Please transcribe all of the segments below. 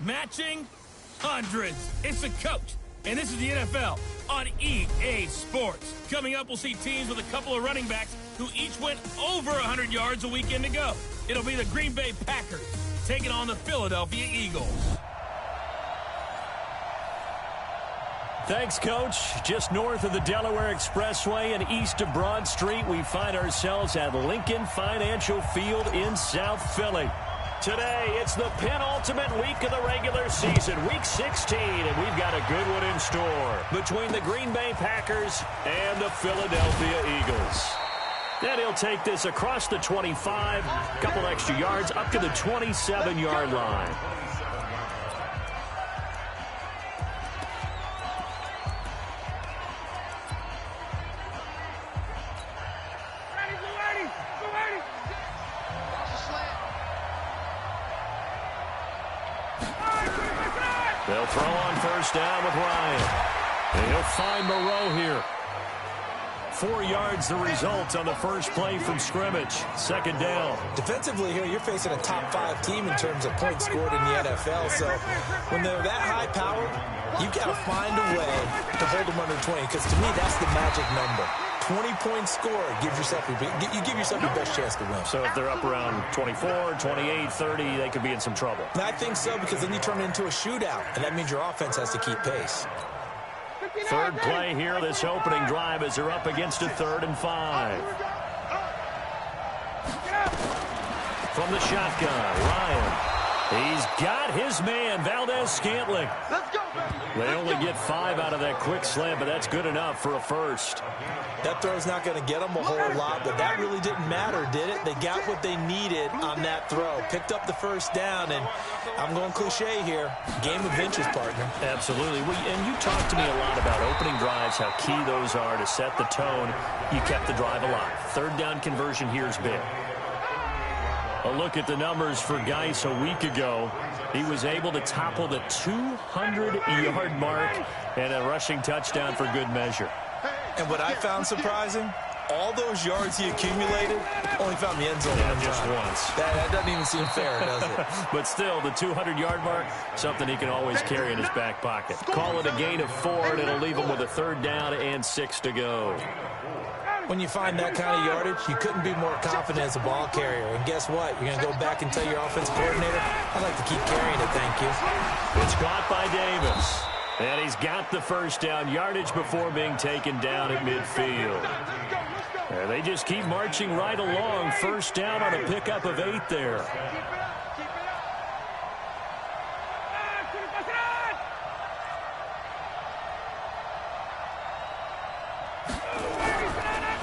Matching hundreds. It's the coach. And this is the NFL on EA Sports. Coming up, we'll see teams with a couple of running backs who each went over 100 yards a weekend ago. It'll be the Green Bay Packers taking on the Philadelphia Eagles. Thanks, Coach. Just north of the Delaware Expressway and east of Broad Street, we find ourselves at Lincoln Financial Field in South Philly. Today, it's the penultimate week of the regular season, Week 16, and we've got a good one in store between the Green Bay Packers and the Philadelphia Eagles. Then he'll take this across the 25, a couple extra yards, up to the 27-yard line. They'll throw on first down with Ryan. And he'll find Moreau here. 4 yards the result on the first play from scrimmage. Second down. Defensively here, you're facing a top 5 team in terms of points scored in the NFL. So when they're that high powered, you've got to find a way to hold them under 20. Because to me, that's the magic number. 20-point score gives yourself you give yourself your best chance to win. So if they're up around 24, 28, 30, they could be in some trouble. And I think so, because then you turn it into a shootout, and that means your offense has to keep pace. Third play here, this opening drive, as they're up against a 3rd and 5. From the shotgun, Ryan. He's got his man, Valdez-Scantling. Let's go, baby. They only get 5 out of that quick slant, but that's good enough for a first. That throw's not going to get them a whole lot, but that really didn't matter, did it? They got what they needed on that throw. Picked up the first down, and I'm going cliche here. Game of inches, partner. Absolutely. And you talked to me a lot about opening drives, how key those are to set the tone. You kept the drive alive. 3rd down conversion here is big. A look at the numbers for Geis a week ago. He was able to topple the 200-yard mark and a rushing touchdown for good measure. And what I found surprising, all those yards he accumulated, only found the end zone just once. That doesn't even seem fair, does it? But still, the 200-yard mark, something he can always carry in his back pocket. Call it a gain of 4, and it'll leave him with a 3rd down and 6 to go. When you find that kind of yardage, you couldn't be more confident as a ball carrier. And guess what? You're going to go back and tell your offensive coordinator, I'd like to keep carrying it, thank you. It's caught by Davis. And he's got the first down yardage before being taken down at midfield. And they just keep marching right along. First down on a pickup of 8 there.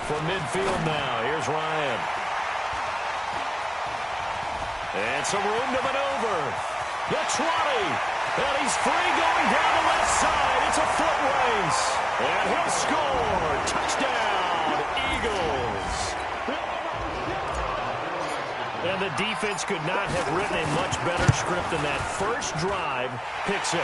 From midfield now, here's Ryan. And some room to maneuver. The 20. And he's free going down the left side. It's a foot race. And he'll score. Touchdown, Eagles. And the defense could not have written a much better script than that first drive, pick 6.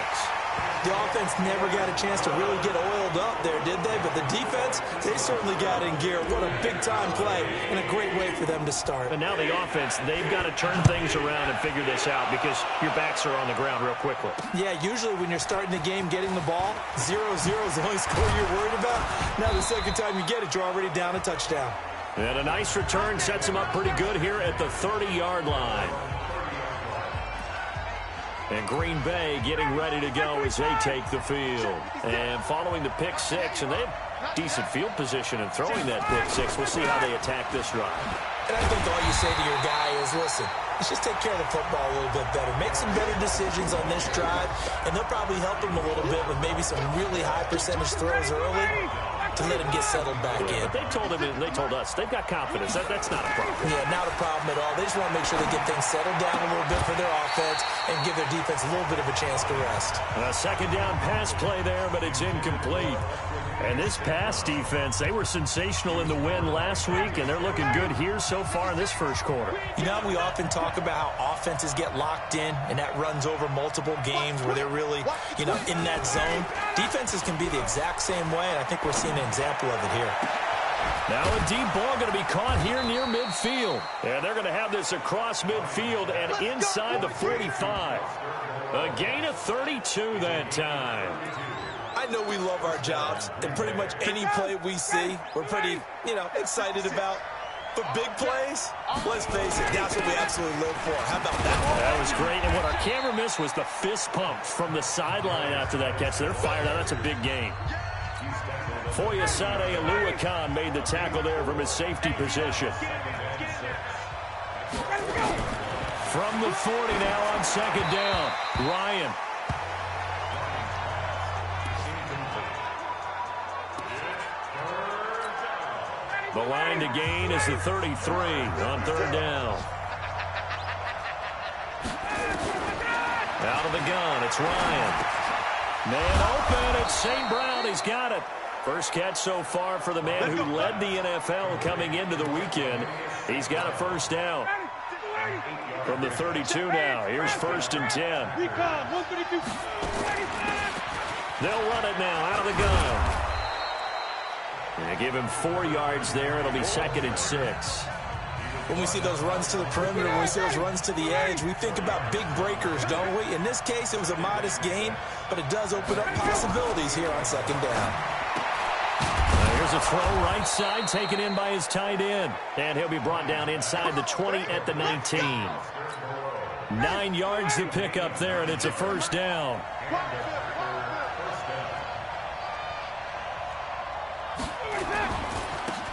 The offense never got a chance to really get oiled up there, did they? But the defense, they certainly got in gear. What a big-time play and a great way for them to start. And now the offense, they've got to turn things around and figure this out because your backs are on the ground real quickly. Yeah, usually when you're starting the game getting the ball, 0-0 is the only score you're worried about. Now the second time you get it, you're already down a touchdown. And a nice return sets him up pretty good here at the 30-yard line. And Green Bay getting ready to go as they take the field. And following the pick 6, and they have decent field position in throwing that pick 6. We'll see how they attack this drive. And I think all you say to your guy is, listen, let's just take care of the football a little bit better. Make some better decisions on this drive, and they'll probably help him a little bit with maybe some really high percentage throws early to let him get settled back in. But they told him, and they told us, they've got confidence. That's not a problem. Yeah, not a problem at all. They just want to make sure they get things settled down a little bit for their offense and give their defense a little bit of a chance to rest. A second down pass play there, but it's incomplete. And this pass defense, they were sensational in the win last week, and they're looking good here so far in this first quarter. You know, we often talk about how offenses get locked in, and that runs over multiple games where they're really, in that zone. Defenses can be the exact same way, and I think we're seeing an example of it here. Now a deep ball going to be caught here near midfield. And they're going to have this across midfield and inside the 45. A gain of 32 that time. I know we love our jobs, and pretty much any play we see, we're pretty, excited about. But big plays, let's face it, that's what we absolutely live for. How about that one? That was great. And what our camera missed was the fist pump from the sideline after that catch. They're fired out. That's a big gain. Foyesade Aluakan made the tackle there from his safety position. From the 40 now on second down, Ryan. The line to gain is the 33 on third down. Out of the gun, it's Ryan. Man open, it's St. Brown. He's got it. First catch so far for the man who led the NFL coming into the weekend. He's got a first down. From the 32 now, here's 1st and 10. They'll run it now out of the gun. And they give him 4 yards there. It'll be 2nd and 6. When we see those runs to the perimeter, when we see those runs to the edge, we think about big breakers, don't we? In this case, it was a modest gain, but it does open up possibilities here on second down. Here's a throw right side, taken in by his tight end. And he'll be brought down inside the 20 at the 19. 9 yards to pick up there, and it's a first down.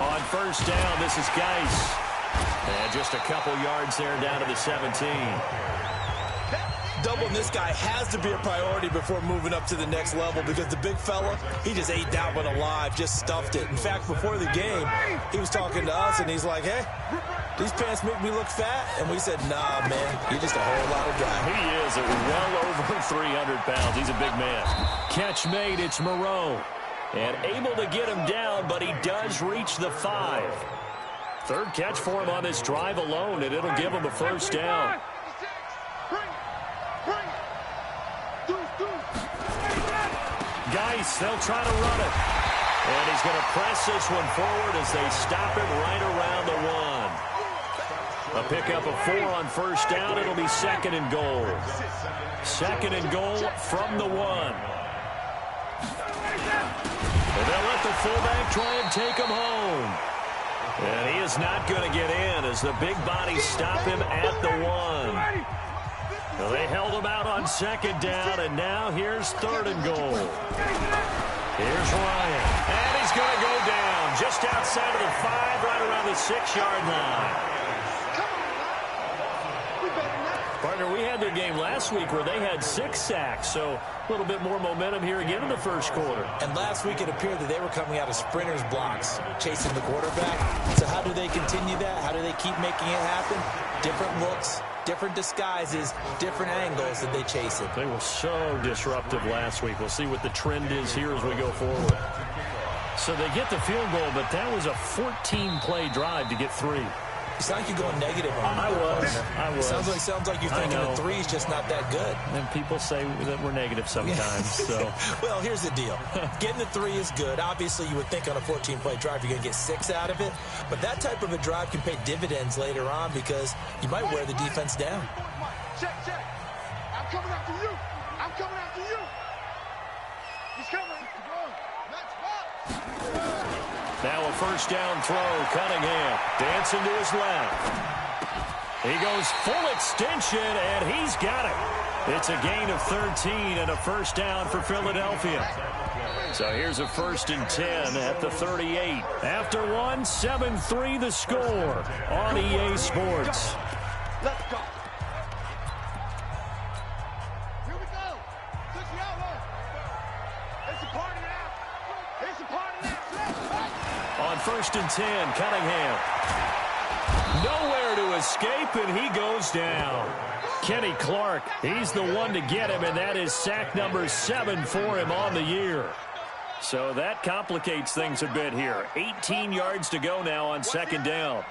On first down, this is Geis. And just a couple yards there down to the 17. Doubling this guy has to be a priority before moving up to the next level because the big fella, he just ate that one alive, just stuffed it. In fact, before the game, he was talking to us, and he's like, hey, these pants make me look fat. And we said, nah, man, you're just a whole lot of guy. He is at well over 300 pounds. He's a big man. Catch made, it's Moreau. And able to get him down, but he does reach the 5. Third catch for him on this drive alone, and it'll give him a first down. Geis, they'll try to run it. And he's going to press this one forward as they stop him right around the 1. A pickup of 4 on first down. It'll be 2nd and goal. 2nd and goal from the 1. And they'll let the fullback try and take him home. And he is not going to get in as the big bodies stop him at the 1. Well, they held him out on second down, and now here's 3rd and goal. Here's Ryan. And he's going to go down just outside of the 5, right around the 6-yard line. Partner, we had their game last week where they had 6 sacks, so a little bit more momentum here again in the first quarter. And last week it appeared that they were coming out of sprinters blocks, chasing the quarterback. So how do they continue that? How do they keep making it happen? Different looks, different disguises, different angles that they chase it. They were so disruptive last week. We'll see what the trend is here as we go forward. So they get the field goal, but that was a 14-play drive to get 3. It's like you're going negative on me. I was. Sounds like you're thinking the 3 is just not that good. And people say that we're negative sometimes. So, well, here's the deal. Getting the 3 is good. Obviously, you would think on a 14-play drive you're going to get 6 out of it. But that type of a drive can pay dividends later on because you might wear the defense down. Check. I'm coming after you. He's coming. now a first down throw. Cunningham dancing to his left. He goes full extension, and he's got it. It's a gain of 13 and a first down for Philadelphia. So here's a 1st and 10 at the 38. After 1, 7-3 the score on EA Sports. Let's go. Here we go. Touch the outlaw. It's a party now. It's a party now. On 1st and 10, Cunningham. Nowhere to escape, and he goes down. Kenny Clark, he's the one to get him, and that is sack number 7 for him on the year. So that complicates things a bit here. 18 yards to go now on 2nd down.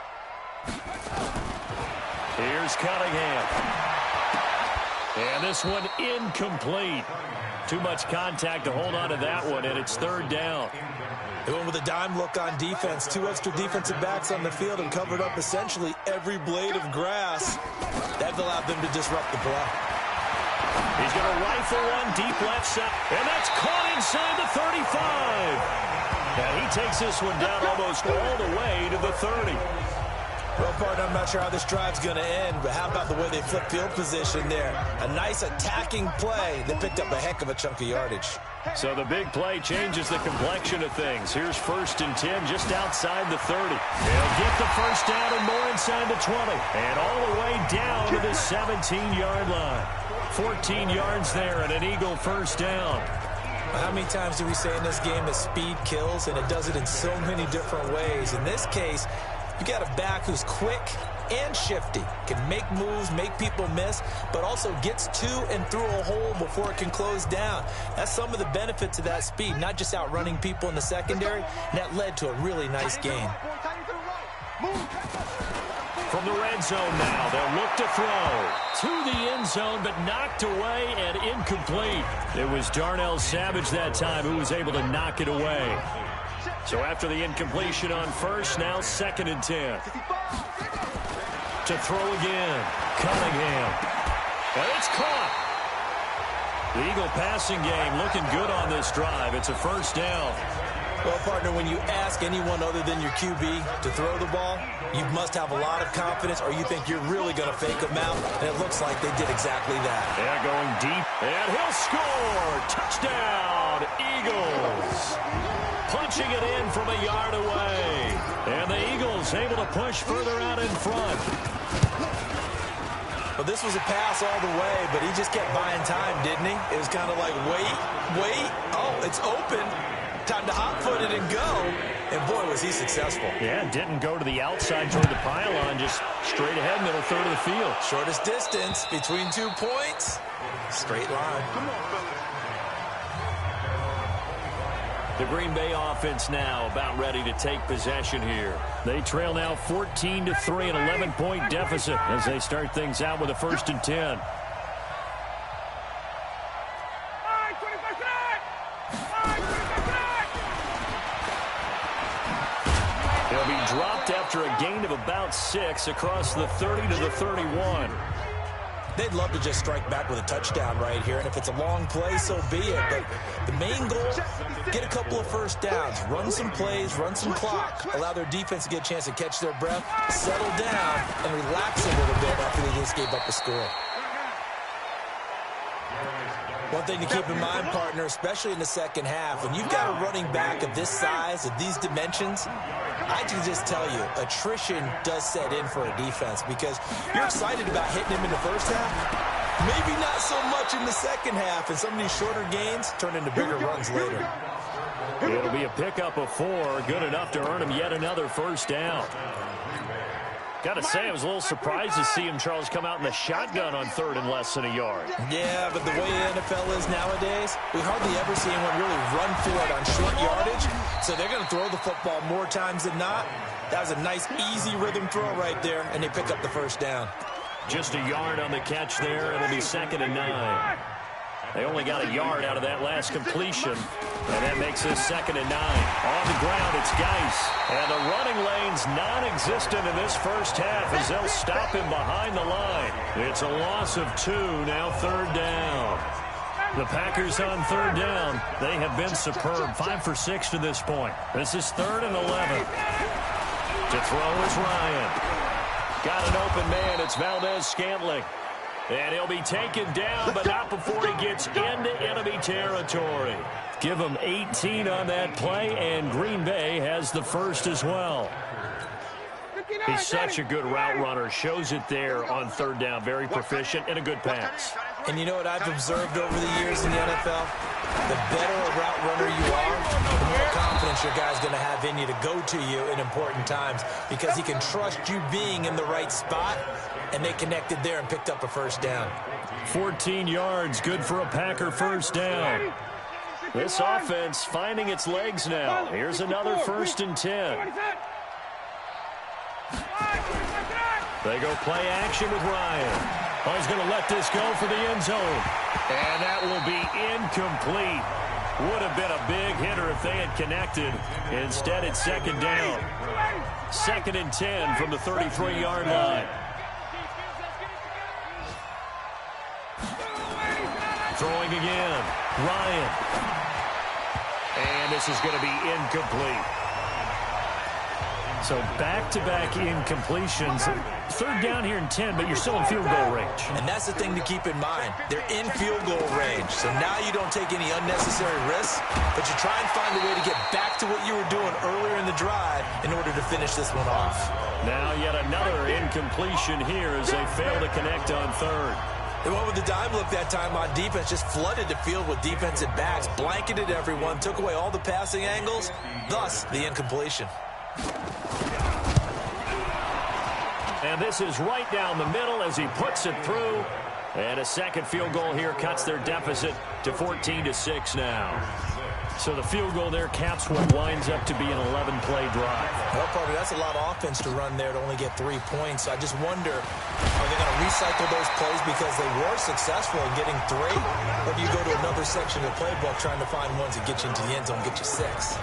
Here's Cunningham. And this one incomplete. Too much contact to hold on to that one, and it's third down. They went with a dime look on defense. 2 extra defensive backs on the field and covered up essentially every blade of grass. That allowed them to disrupt the play. He's going to rifle one deep left side, and that's caught inside the 35. And he takes this one down almost all the way to the 30. Well, partner, I'm not sure how this drive's going to end, but how about the way they flip field position there? A nice attacking play. They picked up a heck of a chunk of yardage. So the big play changes the complexion of things. Here's 1st and 10 just outside the 30. They'll get the first down and more inside the 20. And all the way down to the 17-yard line. 14 yards there and an Eagle first down. How many times do we say in this game that speed kills, and it does it in so many different ways? In this case, you got a back who's quick and shifty, can make moves, make people miss, but also gets to and through a hole before it can close down. That's some of the benefits of that speed, not just outrunning people in the secondary, and that led to a really nice game. From the red zone now, they'll look to throw to the end zone, but knocked away and incomplete. It was Darnell Savage that time who was able to knock it away. So after the incompletion on first, now 2nd and 10. To throw again, Cunningham. And it's caught. The Eagle passing game looking good on this drive. It's a first down. Well, partner, when you ask anyone other than your QB to throw the ball, you must have a lot of confidence, or you think you're really going to fake them out, and it looks like they did exactly that. They're going deep, and he'll score. Touchdown, Eagles. Punching it in from a yard away. And the Eagles able to push further out in front. Well, this was a pass all the way, but he just kept buying time, didn't he? It was kind of like, wait. Oh, it's open. Time to hot-foot it and go. And, boy, was he successful. Yeah, didn't go to the outside toward the pylon, just straight ahead, middle third of the field. Shortest distance between 2 points. Straight line. Come on, fellas. The Green Bay offense now about ready to take possession here. They trail now 14-3, an 11-point deficit as they start things out with a 1st and 10. He'll be dropped after a gain of about 6 across the 30 to the 31. They'd love to just strike back with a touchdown right here, and if it's a long play, so be it. But the main goal, get a couple of first downs, run some plays, run some clock, allow their defense to get a chance to catch their breath, settle down, and relax a little bit after they just gave up a score. One thing to keep in mind, partner, especially in the second half, when you've got a running back of this size, of these dimensions, I can just tell you, attrition does set in for a defense because you're excited about hitting him in the first half, maybe not so much in the second half, and some of these shorter gains turn into bigger runs later. It'll be a pickup of 4, good enough to earn him yet another first down. Got to say, I was a little surprised to see him, Charles, come out in the shotgun on 3rd and less than a yard. Yeah, but the way the NFL is nowadays, we hardly ever see anyone really run for it on short yardage, so they're going to throw the football more times than not. That was a nice, easy rhythm throw right there, and they pick up the first down. Just a yard on the catch there. It'll be 2nd and 9. They only got a yard out of that last completion, and that makes this 2nd and 9. On the ground, it's Geis. And the running lane's non-existent in this first half as they'll stop him behind the line. It's a loss of 2, now 3rd down. The Packers on 3rd down. They have been superb, 5 for 6 to this point. This is 3rd and 11. To throw is Ryan. Got an open man. It's Valdez-Scantling. And he'll be taken down, but not before he gets into enemy territory. Give him 18 on that play, and Green Bay has the first as well. He's such a good route runner. Shows it there on 3rd down. Very proficient and a good pass. And you know what I've observed over the years in the NFL? The better a route runner you are, the more confidence your guy's going to have in you to go to you in important times because he can trust you being in the right spot, and they connected there and picked up a first down. 14 yards, good for a Packer first down. This offense finding its legs now. Here's another 1st and 10. They go play action with Ryan. Oh, he's going to let this go for the end zone. And that will be incomplete. Would have been a big hitter if they had connected. Instead, it's second down. 2nd and 10 from the 33-yard line. Throwing again. Ryan. And this is going to be incomplete. So back-to-back incompletions. 3rd down here in 10, but you're still in field goal range. And that's the thing to keep in mind. They're in field goal range. So now you don't take any unnecessary risks, but you try and find a way to get back to what you were doing earlier in the drive in order to finish this one off. Now yet another incompletion here as they fail to connect on 3rd. They went with the dime look that time on defense, just flooded the field with defensive backs, blanketed everyone, took away all the passing angles, thus the incompletion. And this is right down the middle as he puts it through. And a second field goal here cuts their deficit to 14-6 now. So the field goal there caps what winds up to be an 11-play drive. Well, partner, that's a lot of offense to run there to only get 3 points. So I just wonder, are they going to recycle those plays because they were successful in getting 3? Or do you go to another section of the playbook trying to find ones that get you into the end zone, get you 6?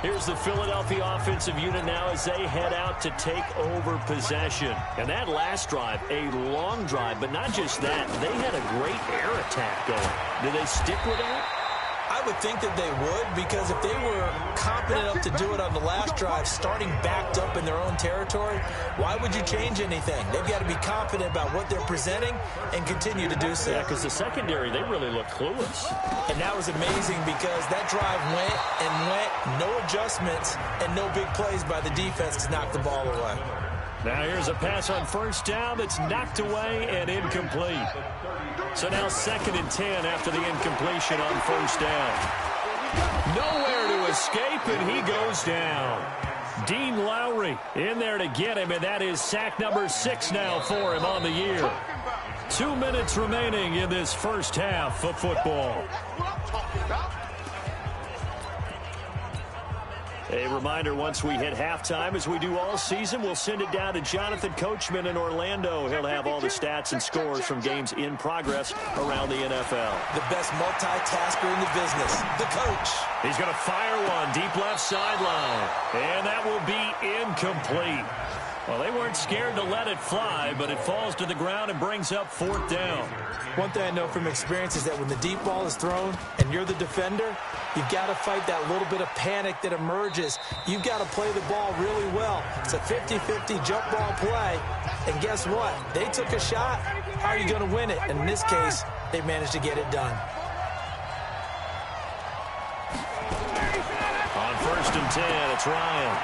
Here's the Philadelphia offensive unit now as they head out to take over possession. And that last drive, a long drive, but not just that. They had a great air attack going. Do they stick with that? I would think that they would, because if they were confident enough to do it on the last drive, starting backed up in their own territory, why would you change anything? They've got to be confident about what they're presenting and continue to do so. Yeah, because the secondary, they really look clueless. And that was amazing because that drive went and went, no adjustments, and no big plays by the defense to knock the ball away. Now here's a pass on 1st down that's knocked away and incomplete. So now 2nd and 10 after the incompletion on 1st down. Nowhere to escape, and he goes down. Dean Lowry in there to get him, and that is sack number 6 now for him on the year. 2 minutes remaining in this first half of football. A reminder, once we hit halftime, as we do all season, we'll send it down to Jonathan Coachman in Orlando. He'll have all the stats and scores from games in progress around the NFL. The best multitasker in the business, the coach. He's going to fire one deep left sideline, and that will be incomplete. Well, they weren't scared to let it fly, but it falls to the ground and brings up 4th down. One thing I know from experience is that when the deep ball is thrown and you're the defender, you've got to fight that little bit of panic that emerges. You've got to play the ball really well. It's a 50-50 jump ball play. And guess what? They took a shot. How are you going to win it? And in this case, they managed to get it done. On 1st and 10, it's Ryan.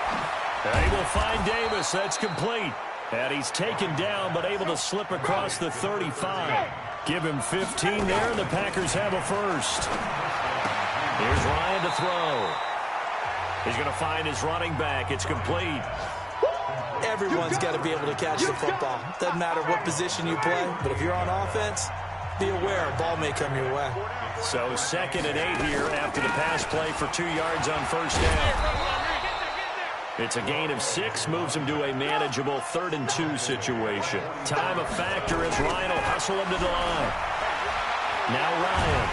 They will find Davis. That's complete. And he's taken down, but able to slip across the 35. Give him 15 there, and the Packers have a first. Here's Ryan to throw. He's going to find his running back. It's complete. Everyone's got to be able to catch the football. Doesn't matter what position you play, but if you're on offense, be aware a ball may come your way. So 2nd and 8 here after the pass play for 2 yards on 1st down. It's a gain of 6, moves him to a manageable 3rd and 2 situation. Time a factor as Ryan will hustle him to the line. Now Ryan.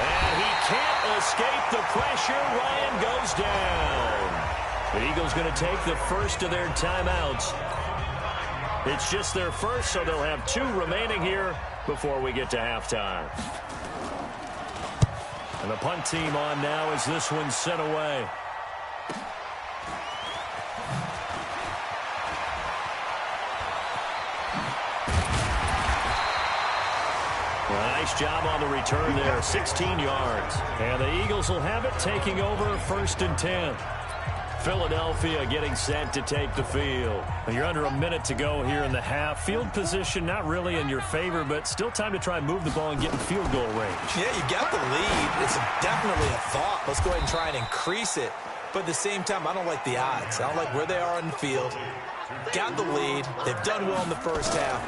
And he can't escape the pressure. Ryan goes down. The Eagles going to take the first of their timeouts. It's just their first, so they'll have 2 remaining here before we get to halftime. And the punt team on now as this one's sent away. Nice job on the return there, 16 yards. And the Eagles will have it, taking over 1st and 10. Philadelphia getting set to take the field. You're under a minute to go here in the half. Field position not really in your favor, but still time to try and move the ball and get in field goal range. Yeah, you got the lead. It's definitely a thought. Let's go ahead and try and increase it. But at the same time, I don't like the odds. I don't like where they are on the field. Got the lead. They've done well in the first half.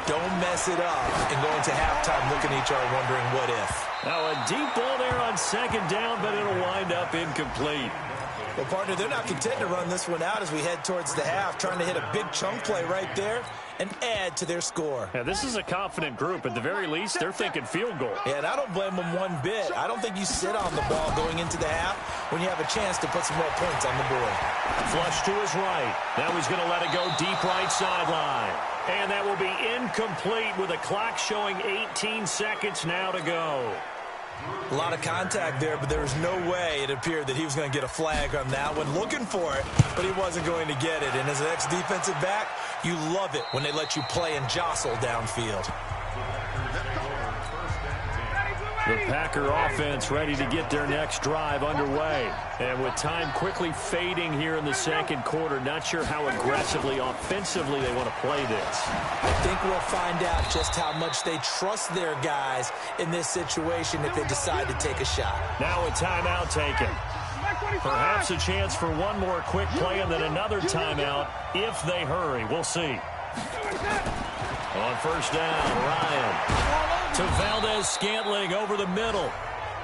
Don't mess it up and go into halftime looking at each other wondering what if. Now a deep ball there on 2nd down, but it'll wind up incomplete. Well, partner, they're not content to run this one out as we head towards the half, trying to hit a big chunk play right there. and add to their score. Yeah, this is a confident group. At the very least, they're thinking field goal. Yeah, and I don't blame them one bit. I don't think you sit on the ball going into the half when you have a chance to put some more points on the board. Flush to his right. Now he's going to let it go deep right sideline. And that will be incomplete with the clock showing 18 seconds now to go. A lot of contact there, but there was no way it appeared that he was going to get a flag on that one. Looking for it, but he wasn't going to get it. And as an ex-defensive back, you love it when they let you play and jostle downfield. The Packer offense ready to get their next drive underway. And with time quickly fading here in the second quarter, not sure how aggressively, offensively they want to play this. I think we'll find out just how much they trust their guys in this situation if they decide to take a shot. Now a timeout taken. Perhaps a chance for one more quick play and then another timeout if they hurry. We'll see. On first down, Ryan to Valdez-Scantling over the middle.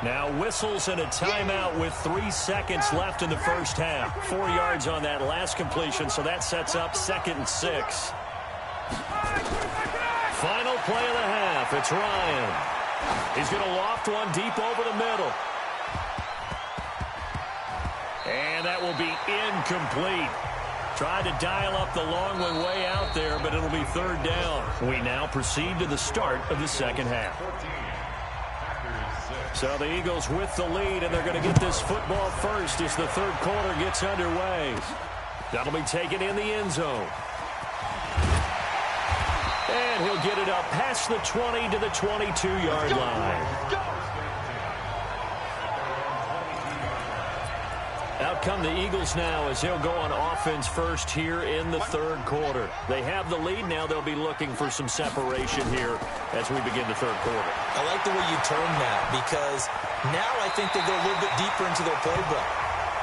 Now whistles and a timeout with 3 seconds left in the first half. 4 yards on that last completion, so that sets up 2nd and 6. Final play of the half. It's Ryan. He's going to loft one deep over the middle. And that will be incomplete. Tried to dial up the long one way out there, but it'll be third down. We now proceed to the start of the second half. So the Eagles with the lead, and they're going to get this football first as the third quarter gets underway. That'll be taken in the end zone. And he'll get it up past the 20 to the 22-yard line. Out come the Eagles now as they'll go on offense first here in the third quarter. They have the lead now. They'll be looking for some separation here as we begin the third quarter. I like the way you term that because now I think they go a little bit deeper into their playbook.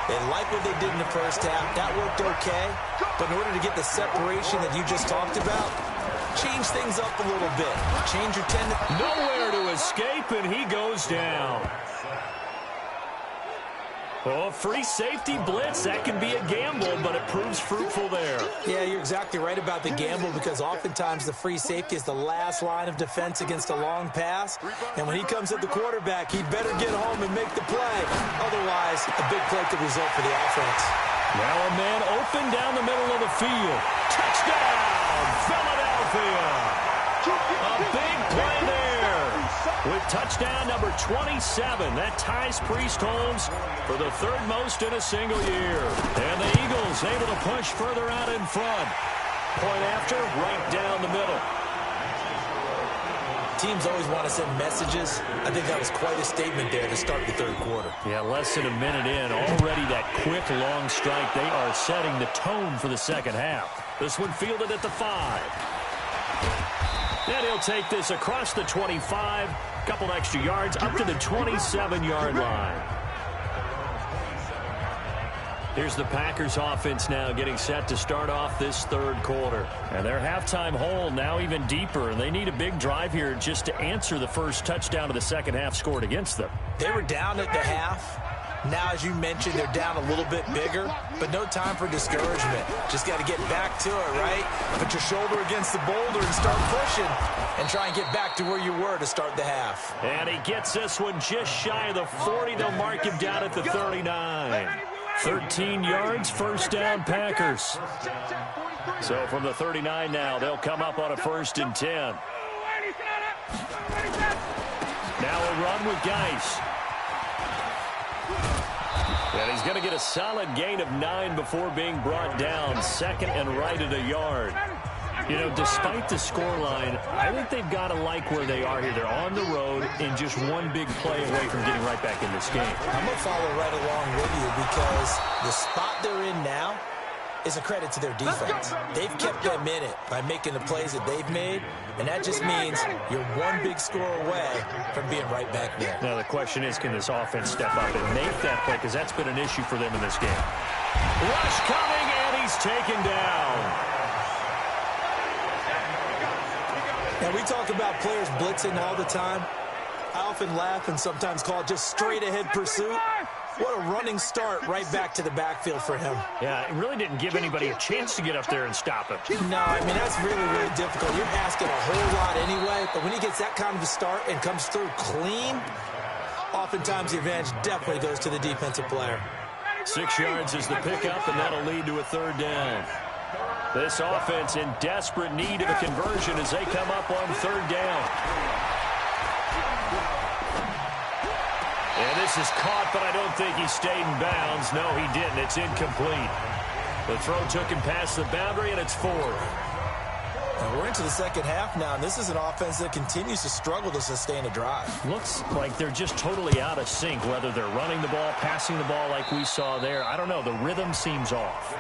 They like what they did in the first half. That worked okay. But in order to get the separation that you just talked about, change things up a little bit. Change your tendency. Nowhere to escape, and he goes down. Oh, free safety blitz. That can be a gamble, but it proves fruitful there. Yeah, you're exactly right about the gamble because oftentimes the free safety is the last line of defense against a long pass. And when he comes at the quarterback, he'd better get home and make the play. Otherwise, a big play could result for the offense. Now a man open down the middle of the field. Touchdown, Philadelphia. A big play there. With touchdown number 27, that ties Priest Holmes for the third most in a single year. And the Eagles able to push further out in front. Point after, right down the middle. Teams always want to send messages. I think that was quite a statement there to start the third quarter. Yeah, less than a minute in. Already that quick, long strike. They are setting the tone for the second half. This one fielded at the 5. And he'll take this across the 25, couple extra yards, up to the 27-yard line. Here's the Packers offense now getting set to start off this third quarter. And their halftime hole now even deeper, and they need a big drive here just to answer the first touchdown of the second half scored against them. They were down at the half. Now, as you mentioned, they're down a little bit bigger, but no time for discouragement. Just got to get back to it, right? Put your shoulder against the boulder and start pushing and try and get back to where you were to start the half. And he gets this one just shy of the 40. They'll mark him down at the 39. 13 yards, first down, Packers. So from the 39 now, they'll come up on a 1st and 10. Now a run with Geis. And he's going to get a solid gain of 9 before being brought down. Second and right at a yard. You know, despite the scoreline, I think they've got to like where they are here. They're on the road and just one big play away from getting right back in this game. I'm going to follow right along with you because the spot they're in now is a credit to their defense. They've kept them in it by making the plays that they've made, and that just means you're one big score away from being right back there. Now the question is, can this offense step up and make that play? Because that's been an issue for them in this game. Rush coming, and he's taken down. Now we talk about players blitzing all the time. I often laugh and sometimes call it just straight ahead pursuit. What a running start right back to the backfield for him. Yeah, it really didn't give anybody a chance to get up there and stop him. No, I mean, that's really, really difficult. You're asking a whole lot anyway, but when he gets that kind of a start and comes through clean, oftentimes the advantage definitely goes to the defensive player. 6 yards is the pickup, and that'll lead to a 3rd down. This offense in desperate need of a conversion as they come up on 3rd down. And this is caught, but I don't think he stayed in bounds. No, he didn't. It's incomplete. The throw took him past the boundary, and it's 4th. We're into the second half now, and this is an offense that continues to struggle to sustain a drive. Looks like they're just totally out of sync, whether they're running the ball, passing the ball like we saw there. I don't know. The rhythm seems off.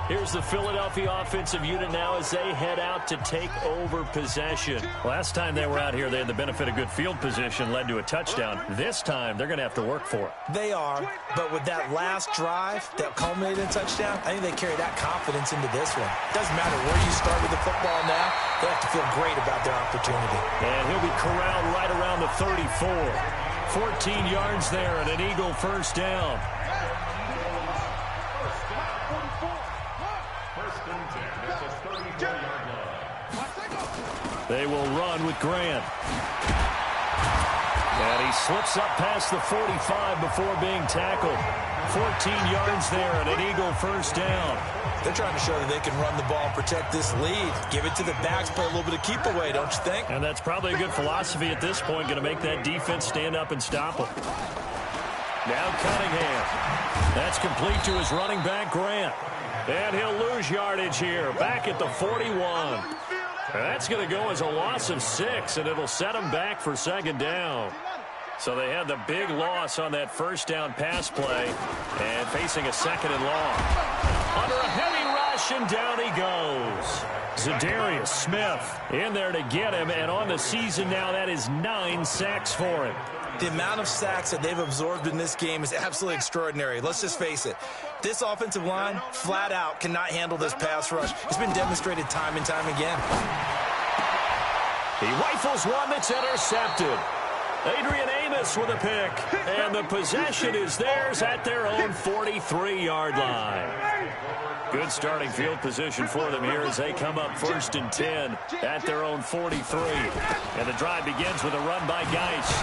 Here's the Philadelphia offensive unit now as they head out to take over possession. Last time they were out here, they had the benefit of good field position, led to a touchdown. This time, they're going to have to work for it. They are, but with that last drive that culminated in a touchdown, I think they carry that confidence into this one. Doesn't matter where you start with the football now, they have to feel great about their opportunity. And he'll be corralled right around the 34. 14 yards there and an Eagle 1st down. They will run with Grant. And he slips up past the 45 before being tackled. 14 yards there and an Eagle 1st down. They're trying to show that they can run the ball, protect this lead. Give it to the backs, play a little bit of keep away, don't you think? And that's probably a good philosophy at this point, going to make that defense stand up and stop them. Now Cunningham. That's complete to his running back, Grant. And he'll lose yardage here, back at the 41. That's going to go as a loss of 6, and it'll set them back for 2nd down. So they had the big loss on that 1st down pass play, and facing a 2nd and long. Under a heavy rush, and down he goes. Zadarius Smith in there to get him, and on the season now, that is 9 sacks for him. The amount of sacks that they've absorbed in this game is absolutely extraordinary. Let's just face it. This offensive line, flat out, cannot handle this pass rush. It's been demonstrated time and time again. He rifles one that's intercepted. Adrian Amos with a pick. And the possession is theirs at their own 43-yard line. Good starting field position for them here as they come up 1st and 10 at their own 43. And the drive begins with a run by Geis.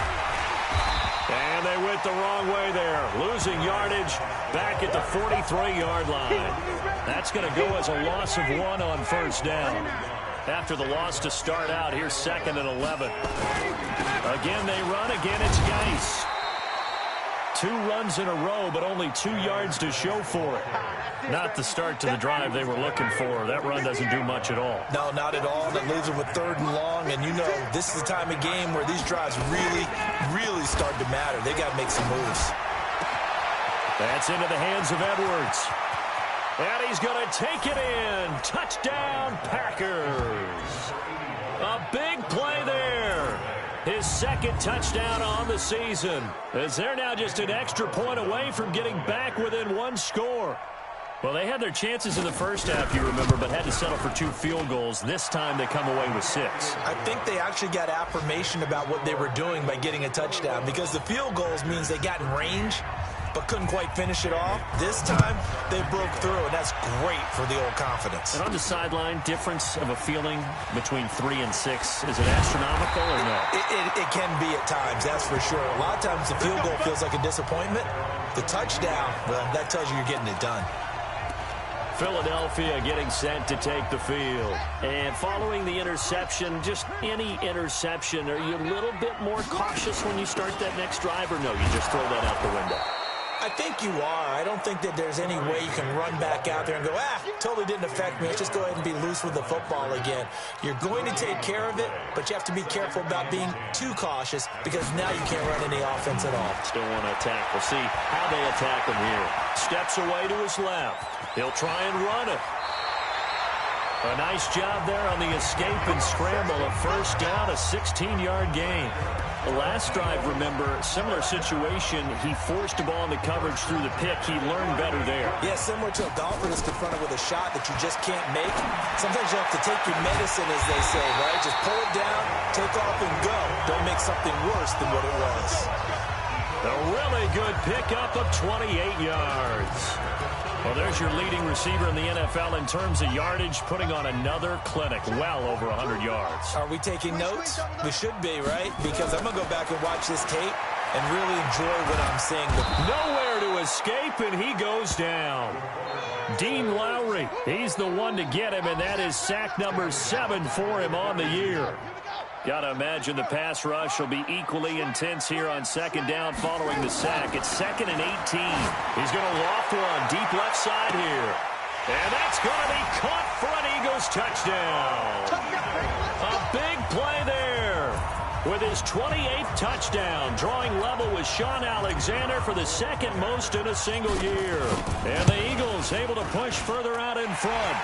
And they went the wrong way there, losing yardage back at the 43-yard line. That's going to go as a loss of 1 on 1st down. After the loss to start out, here's 2nd and 11. Again, they run. Again, it's Geis. 2 runs in a row, but only 2 yards to show for it. Not the start to the drive they were looking for. That run doesn't do much at all. No, not at all. That leaves them with 3rd and long, and you know this is the time of game where these drives really, really start to matter. They got to make some moves. That's into the hands of Edwards. And he's going to take it in. Touchdown, Packers. A big play there. His 2nd touchdown on the season, as they're now just an extra point away from getting back within 1 score. Well, they had their chances in the 1st half, you remember, but had to settle for 2 field goals. This time they come away with 6. I think they actually got affirmation about what they were doing by getting a touchdown, because the field goals means they got in range but couldn't quite finish it off. This time, they broke through, and that's great for the old confidence. And on the sideline, difference of a feeling between 3 and 6, is it astronomical or no? It can be at times, that's for sure. A lot of times the field goal feels like a disappointment. The touchdown, well, that tells you you're getting it done. Philadelphia getting set to take the field. And following the interception, just any interception, are you a little bit more cautious when you start that next drive, or no, you just throw that out the window? I think you are. I don't think that there's any way you can run back out there and go, totally didn't affect me. Let's just go ahead and be loose with the football again. You're going to take care of it, but you have to be careful about being too cautious, because now you can't run any offense at all. Still want to attack. We'll see how they attack him here. Steps away to his left. He'll try and run it. A nice job there on the escape and scramble. A 1st down, a 16-yard gain. The last drive, remember, similar situation. He forced a ball into coverage through the pick. He learned better there. Yeah, similar to a golfer that's confronted with a shot that you just can't make. Sometimes you have to take your medicine, as they say, right? Just pull it down, take off, and go. don't make something worse than what it was. A really good pickup of 28 yards. Well, there's your leading receiver in the NFL in terms of yardage, putting on another clinic, well over 100 yards. Are we taking notes? We should be, right? Because I'm going to go back and watch this tape and really enjoy what I'm seeing. Nowhere to escape, and he goes down. Dean Lowry, he's the one to get him, and that is sack number 7 for him on the year. Got to imagine the pass rush will be equally intense here on second down following the sack. It's 2nd and 18. He's going to loft one deep left side here. And that's going to be caught for an Eagles touchdown. A big play there with his 28th touchdown, drawing level with Sean Alexander for the 2nd most in a single year. And the Eagles able to push further out in front.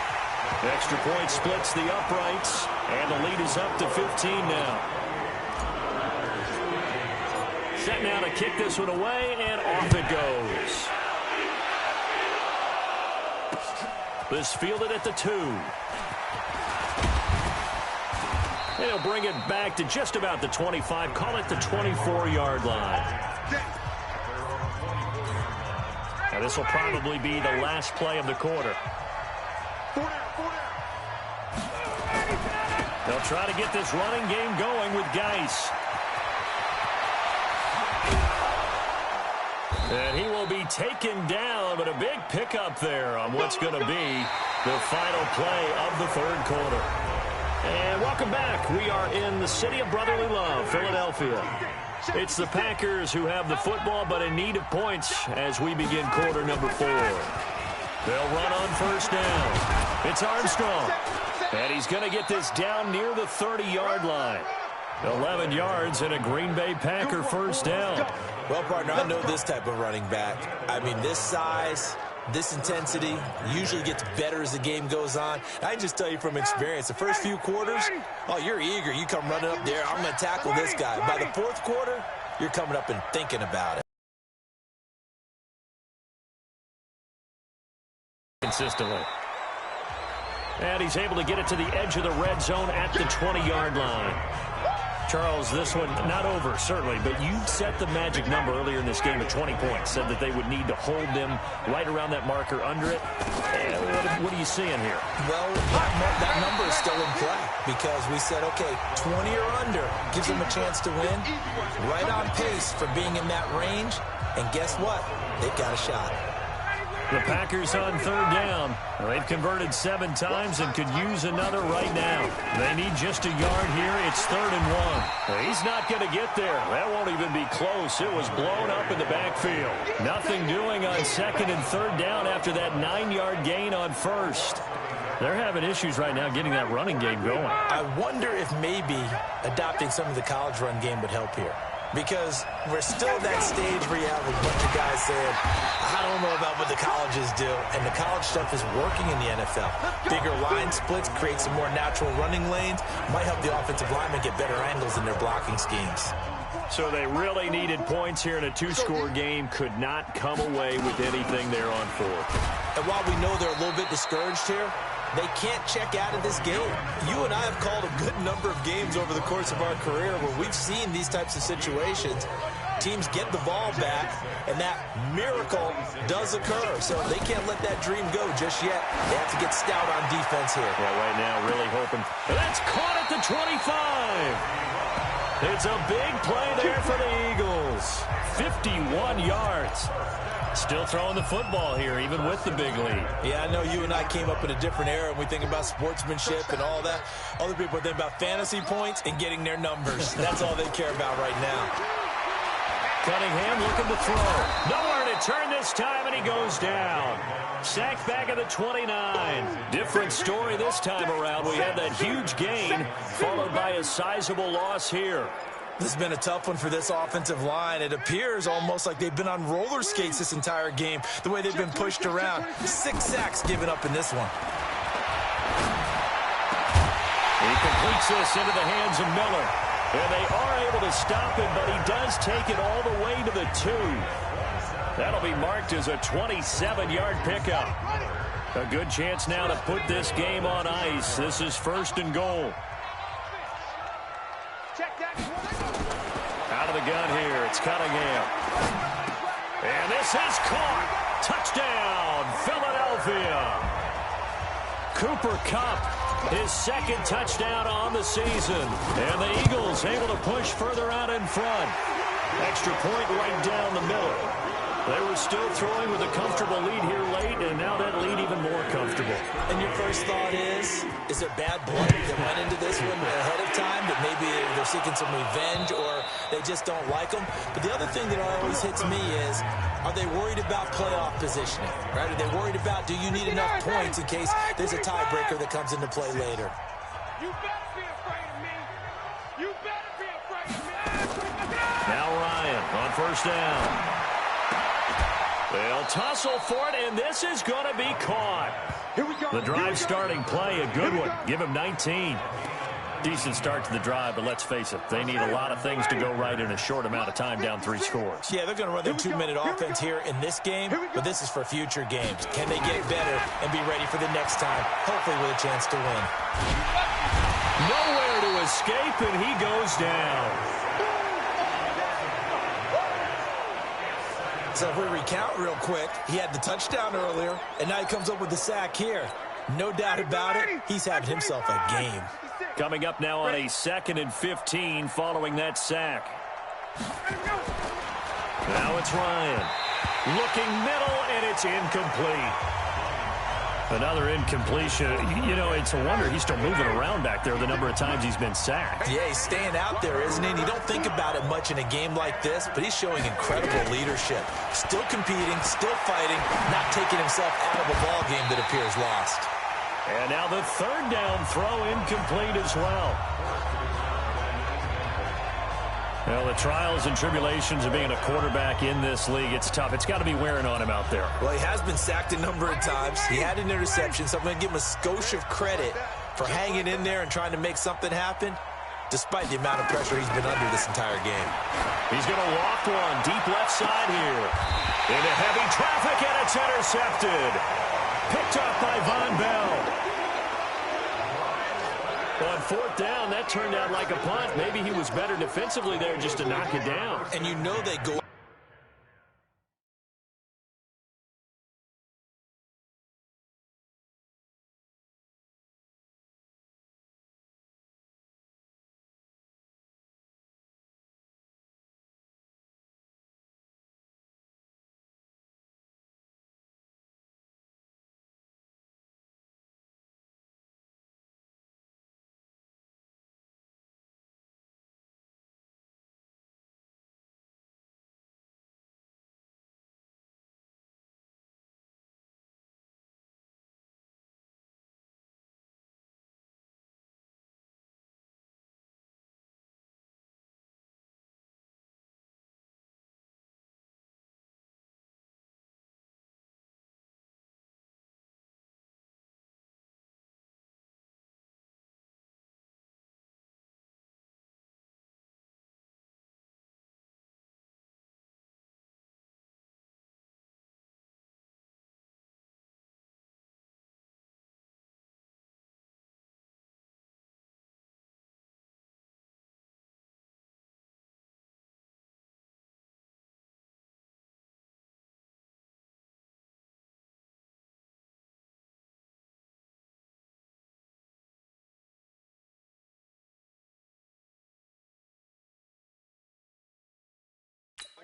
Extra point splits the uprights, and the lead is up to 15 now. Set now to kick this one away, and off it goes. This fielded at the 2. They'll bring it back to just about the 25, call it the 24-yard line. Now this will probably be the last play of the quarter. They'll try to get this running game going with Geis. And he will be taken down, but a big pickup there on what's going to be the final play of the 3rd quarter. And welcome back. We are in the city of brotherly love, Philadelphia. It's the Packers who have the football, but in need of points as we begin quarter number 4. They'll run on 1st down. It's Armstrong. And he's going to get this down near the 30-yard line. 11 yards and a Green Bay Packer 1st down. Well, partner, I know this type of running back. I mean, this size, this intensity usually gets better as the game goes on. I can just tell you from experience, the first few quarters, oh, you're eager. You come running up there, I'm going to tackle this guy. By the 4th quarter, you're coming up and thinking about it. Consistently. And he's able to get it to the edge of the red zone at the 20-yard line. Charles, this one not over, certainly, but you set the magic number earlier in this game at 20 points. Said that they would need to hold them right around that marker under it. And what are you seeing here? Well, that number is still in play because we said, okay, 20 or under gives them a chance to win. Right on pace for being in that range. And guess what? They've got a shot. The Packers on 3rd down. They've converted 7 times and could use another right now. They need just a yard here. It's 3rd and 1. He's not going to get there. That won't even be close. It was blown up in the backfield. Nothing doing on 2nd and 3rd down after that 9-yard gain on 1st. They're having issues right now getting that running game going. I wonder if maybe adopting some of the college run game would help here. Because we're still at that stage where you have a bunch of guys saying, I don't know about what the colleges do. And the college stuff is working in the NFL. Bigger line splits, create some more natural running lanes. Might help the offensive linemen get better angles in their blocking schemes. So they really needed points here in a 2-score game. Could not come away with anything there on 4th. And while we know they're a little bit discouraged here, they can't check out of this game. You and I have called a good number of games over the course of our career where we've seen these types of situations. Teams get the ball back, and that miracle does occur. So they can't let that dream go just yet. They have to get stout on defense here. Yeah, right now really hoping. And that's caught at the 25. It's a big play there for the Eagles. 51 yards. Still throwing the football here, even with the big lead. Yeah, I know you and I came up in a different era, and we think about sportsmanship and all that. Other people think about fantasy points and getting their numbers. That's all they care about right now. Cunningham looking to throw. Nowhere to turn this time, and he goes down. Sacked back at the 29. Different story this time around. We had that huge gain, followed by a sizable loss here. This has been a tough one for this offensive line. It appears almost like they've been on roller skates this entire game, the way they've been pushed around. 6 sacks given up in this one. He completes this into the hands of Miller. And they are able to stop him, but he does take it all the way to the 2. That'll be marked as a 27-yard pickup. A good chance now to put this game on ice. This is 1st and goal. Check that. Out of the gun here, it's Cunningham. And this is caught. Touchdown, Philadelphia. Cooper Kupp, his second touchdown on the season. And the Eagles able to push further out in front. Extra point right down the middle. They were still throwing with a comfortable lead here late, and now that lead even more comfortable. And your first thought is there bad blood that went into this one ahead of time, that maybe they're seeking some revenge or they just don't like them? But the other thing that always hits me is, are they worried about playoff positioning? Right? Are they worried about, do you need enough points in case there's a tiebreaker that comes into play later? You better be afraid of me. You better be afraid of me. Now Ryan on first down. They'll tussle for it, and this is going to be caught. Here we go. The drive starting play, a good one. Give him 19. Decent start to the drive, but let's face it, they need a lot of things to go right in a short amount of time, down 3 scores. Yeah, they're going to run their 2-minute offense here in this game, but this is for future games. Can they get better and be ready for the next time, hopefully with a chance to win? Nowhere to escape, and he goes down. So if we recount real quick, he had the touchdown earlier, and now he comes up with the sack here. No doubt about it, he's having himself a game. Coming up now on a 2nd and 15 following that sack. Now it's Ryan. Looking middle, and it's incomplete. Another incompletion. You know, it's a wonder he's still moving around back there the number of times he's been sacked. Yeah, he's staying out there, isn't he? And you don't think about it much in a game like this, but he's showing incredible leadership. Still competing, still fighting, not taking himself out of a ball game that appears lost. And now the 3rd down throw incomplete as well. Well, the trials and tribulations of being a quarterback in this league, it's tough. It's got to be wearing on him out there. Well, he has been sacked a number of times. He had an interception, so I'm going to give him a skosh of credit for hanging in there and trying to make something happen, despite the amount of pressure he's been under this entire game. He's going to walk one deep left side here. Into heavy traffic, and it's intercepted. Picked up by Von Bell. On 4th down, that turned out like a punt. Maybe he was better defensively there just to knock it down. And you know they go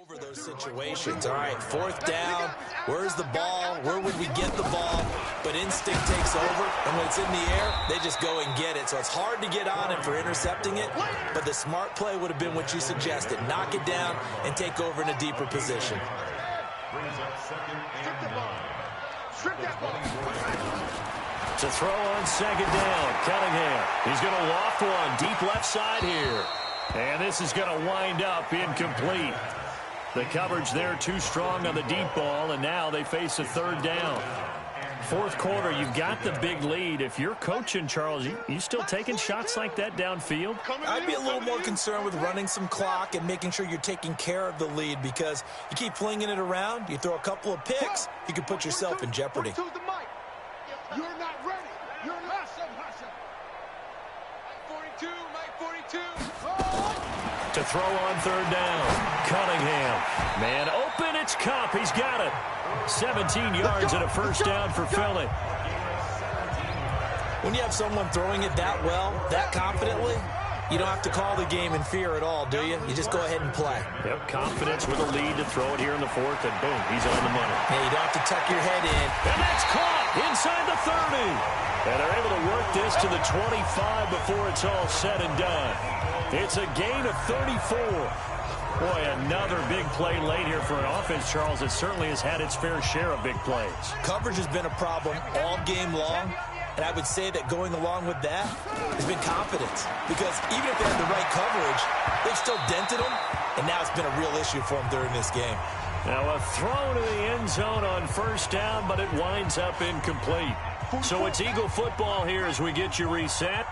over those situations. All right, 4th down. Where's the ball? Where would we get the ball? But instinct takes over, and when it's in the air, they just go and get it. So it's hard to get on him for intercepting it, but the smart play would have been what you suggested. Knock it down and take over in a deeper position. To throw on 2nd down, Cunningham. He's going to walk one deep left side here. And this is going to wind up incomplete. The coverage there too strong on the deep ball, and now they face a 3rd down. 4th quarter, you've got the big lead. If you're coaching, Charles, you still taking shots like that downfield? I'd be a little more concerned with running some clock and making sure you're taking care of the lead, because you keep flinging it around, you throw a couple of picks, you can put yourself in jeopardy. You're not ready. You're not. 42, Mike 42. To throw on third down. Cunningham. Man open, it's Kupp. He's got it. 17 yards and a first down for Philly. When you have someone throwing it that well, that confidently, you don't have to call the game in fear at all, do you? You just go ahead and play. Yep, confidence with a lead to throw it here in the fourth, and boom, he's on the money. Yeah, you don't have to tuck your head in. And that's caught inside the 30. And they're able to work this to the 25 before it's all said and done. It's a gain of 34. Boy, another big play late here for an offense, Charles, that certainly has had its fair share of big plays. Coverage has been a problem all game long. And I would say that going along with that has been confidence. Because even if they had the right coverage, they've still dented them. And now it's been a real issue for them during this game. Now a throw to the end zone on first down, but it winds up incomplete. So it's Eagle football here as we get you reset.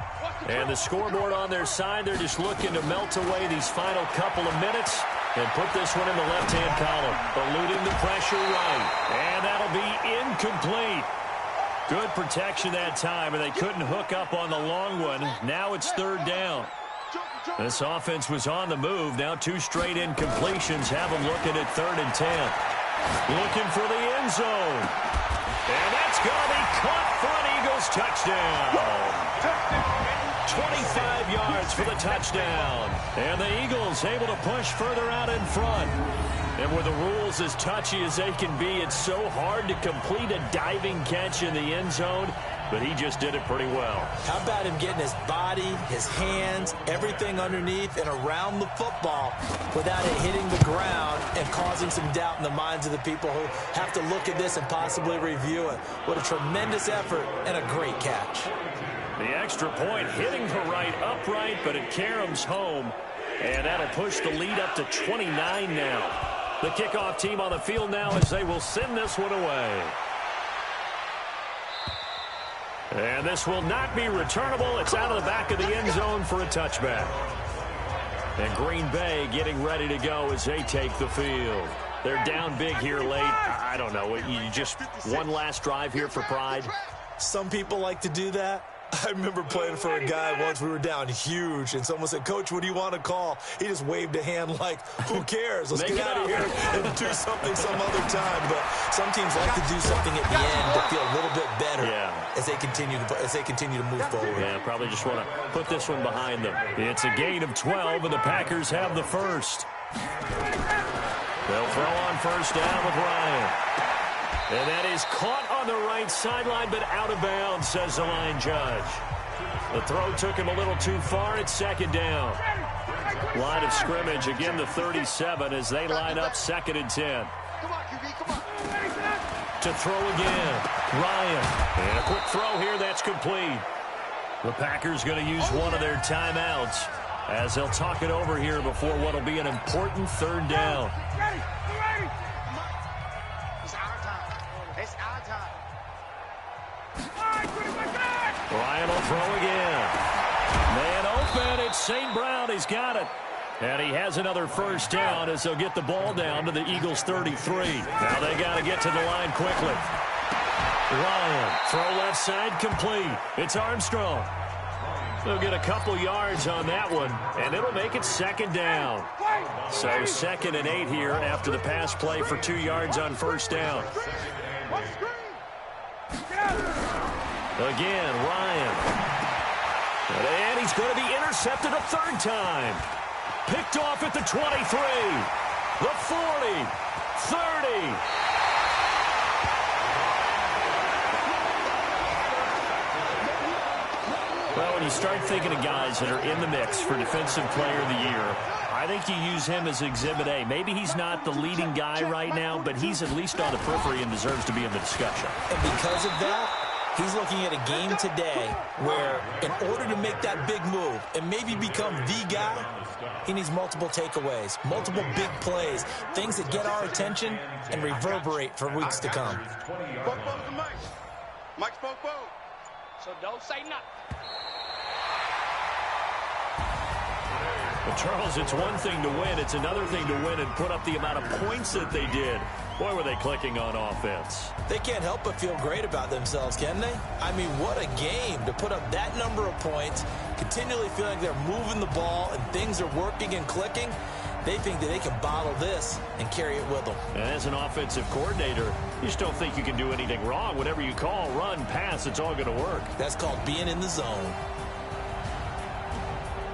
And the scoreboard on their side, they're just looking to melt away these final couple of minutes and put this one in the left-hand column. Eluding the pressure right. And that'll be incomplete. Good protection that time, and they couldn't hook up on the long one. Now it's third down. This offense was on the move. Now two straight incompletions have them looking at 3rd and 10. Looking for the end zone. And that's going to be caught for an Eagles touchdown. 25 yards for the touchdown. And the Eagles able to push further out in front. And with the rules as touchy as they can be, it's so hard to complete a diving catch in the end zone, but he just did it pretty well. How about him getting his body, his hands, everything underneath and around the football without it hitting the ground and causing some doubt in the minds of the people who have to look at this and possibly review it. What a tremendous effort and a great catch. The extra point hitting the right upright, but it caroms home, and that'll push the lead up to 29 now. The kickoff team on the field now as they will send this one away. And this will not be returnable. It's out of the back of the end zone for a touchback. And Green Bay getting ready to go as they take the field. They're down big here late. I don't know. You just one last drive here for pride. Some people like to do that. I remember playing for a guy once. We were down huge, and someone said, "Coach, what do you want to call?" He just waved a hand like, "Who cares? Let's get out of here and do something some other time." But some teams like to do something at the end to feel a little bit better as they continue to move forward. Yeah, probably just want to put this one behind them. It's a gain of 12, and the Packers have the first. They'll throw on first down with Ryan. And that is caught on the right sideline, but out of bounds, says the line judge. The throw took him a little too far. It's second down. Line of scrimmage, again, the 37 as they line up 2nd and 10. To throw again, Ryan. And a quick throw here, that's complete. The Packers going to use one of their timeouts as they'll talk it over here before what will be an important 3rd down. Ryan will throw again. Man open, it's St. Brown. He's got it. And he has another first down as they'll get the ball down to the Eagles' 33. Now they got to get to the line quickly. Ryan, throw left side, complete. It's Armstrong. They'll get a couple yards on that one, and it'll make it 2nd down. So 2nd and 8 here after the pass play for 2 yards on first down. Again, Ryan. And he's going to be intercepted a 3rd time. Picked off at the 23, the 40, 30. Well, when you start thinking of guys that are in the mix for Defensive Player of the Year, I think you use him as Exhibit A. Maybe he's not the leading guy right now, but he's at least on the periphery and deserves to be in the discussion. And because of that, he's looking at a game today where in order to make that big move and maybe become the guy, he needs multiple takeaways, multiple big plays, things that get our attention and reverberate for weeks to come. Mike spoke, so don't say nothing. Well, Charles, it's one thing to win. It's another thing to win and put up the amount of points that they did. Boy, were they clicking on offense. They can't help but feel great about themselves, can they? I mean, what a game to put up that number of points, continually feel like they're moving the ball and things are working and clicking. They think that they can bottle this and carry it with them. And as an offensive coordinator, you just don't think you can do anything wrong. Whatever you call, run, pass, it's all going to work. That's called being in the zone.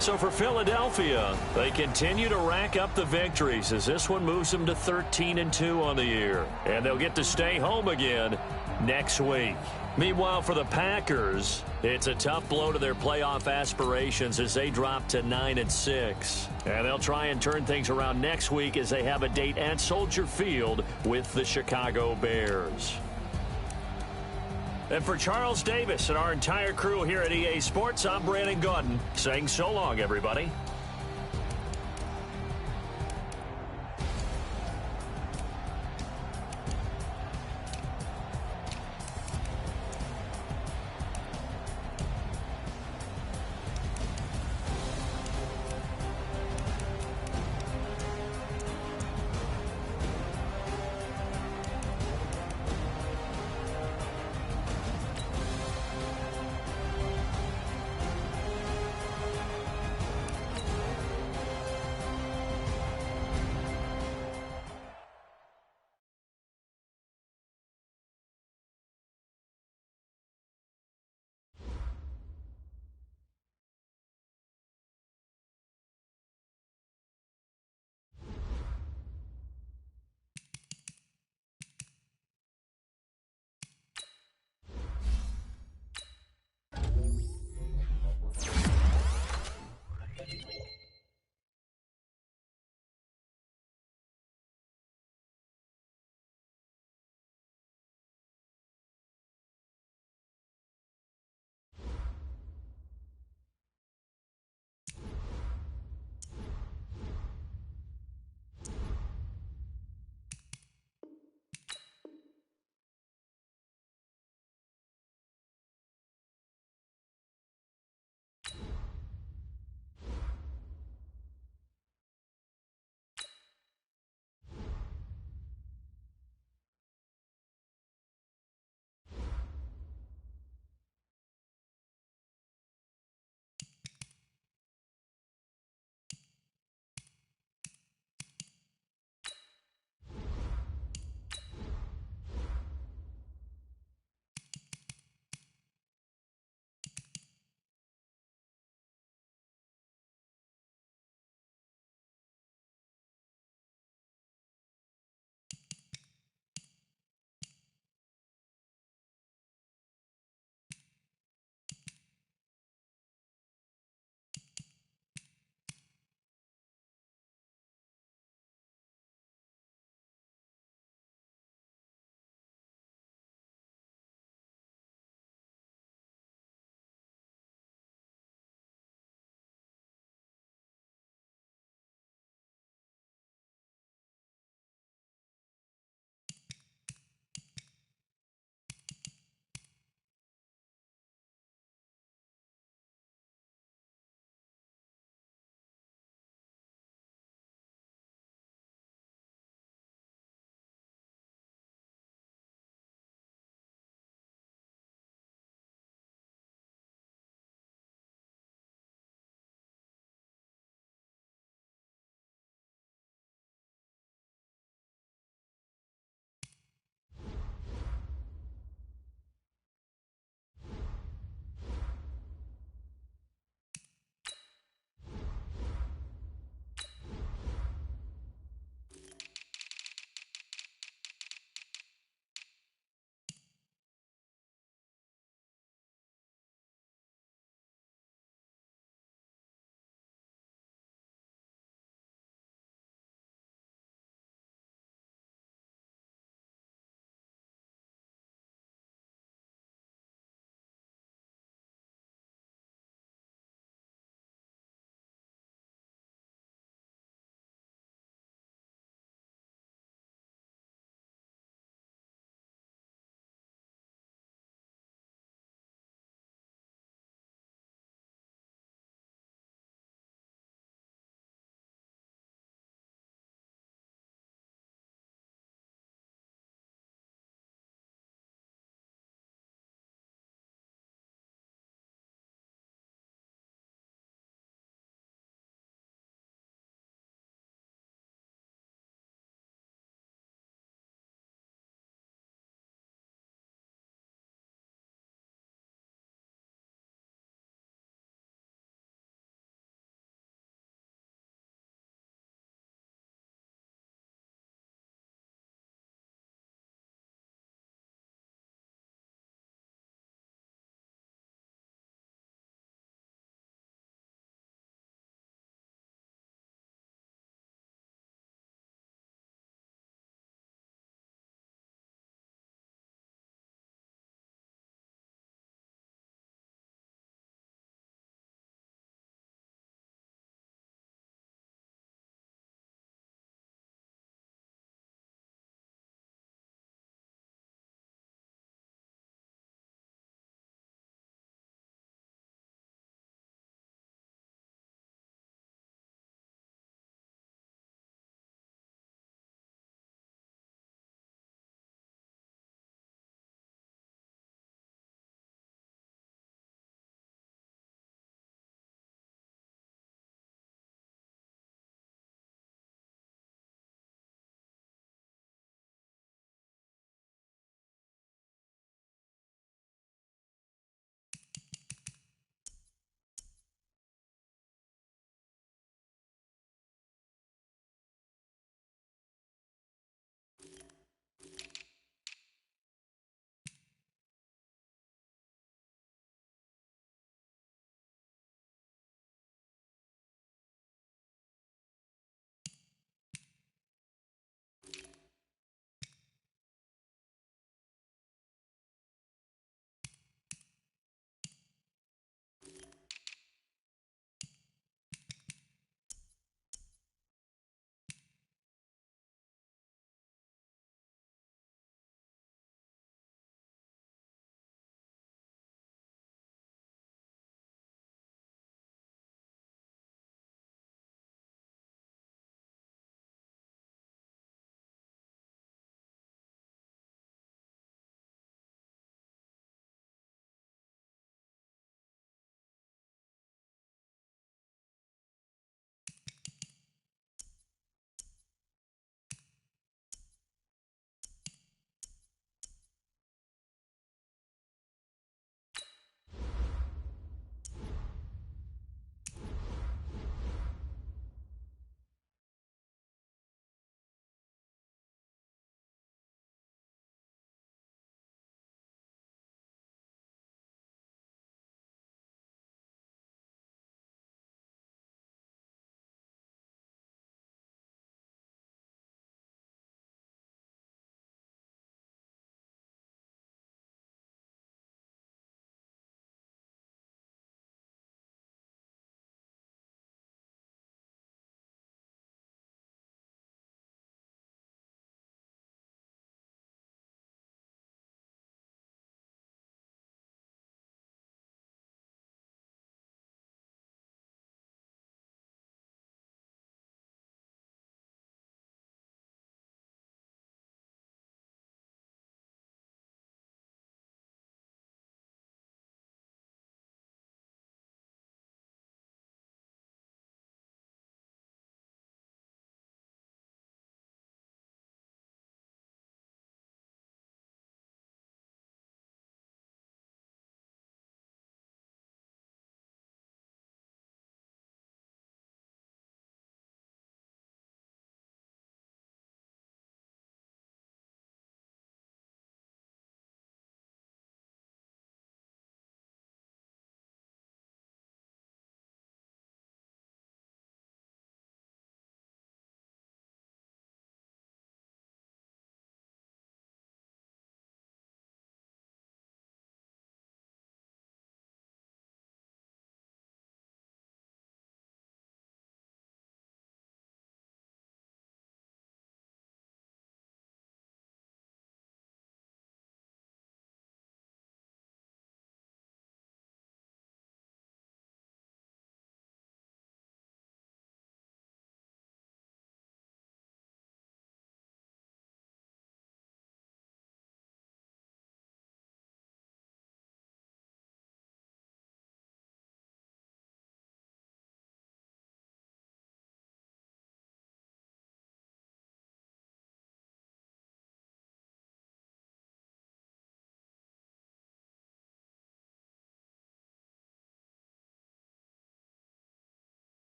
So for Philadelphia, they continue to rack up the victories as this one moves them to 13-2 on the year. And they'll get to stay home again next week. Meanwhile, for the Packers, it's a tough blow to their playoff aspirations as they drop to 9-6. And they'll try and turn things around next week as they have a date at Soldier Field with the Chicago Bears. And for Charles Davis and our entire crew here at EA Sports, I'm Brandon Gaudin saying so long, everybody.